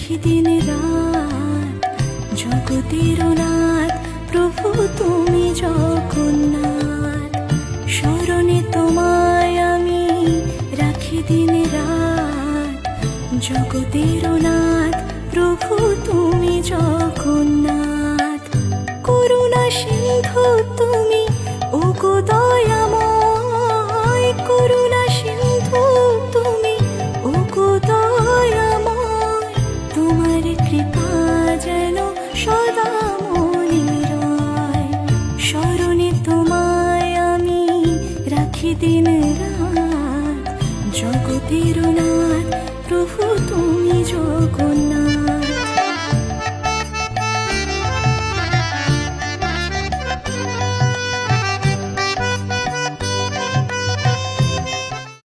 রাখি দিন রাত, জগতের নাথ প্রভু তুমি জগন্নাথ। স্মরণে তোমায় আমি রাখি দিন রাত, জগতের নাথ প্রভু তুমি জগন্নাথ। করুণা সিন্ধু তুমি ওগো দয়াময়, করুণা সিন্ধু তুমি ওগো দয়াময়। তোমার কৃপা যেন সদা মনে রয়, স্মরণে তোমায় আমি রাখি দিন রাত, জগতের নাথ প্রভু তুমি জগন্নাথ।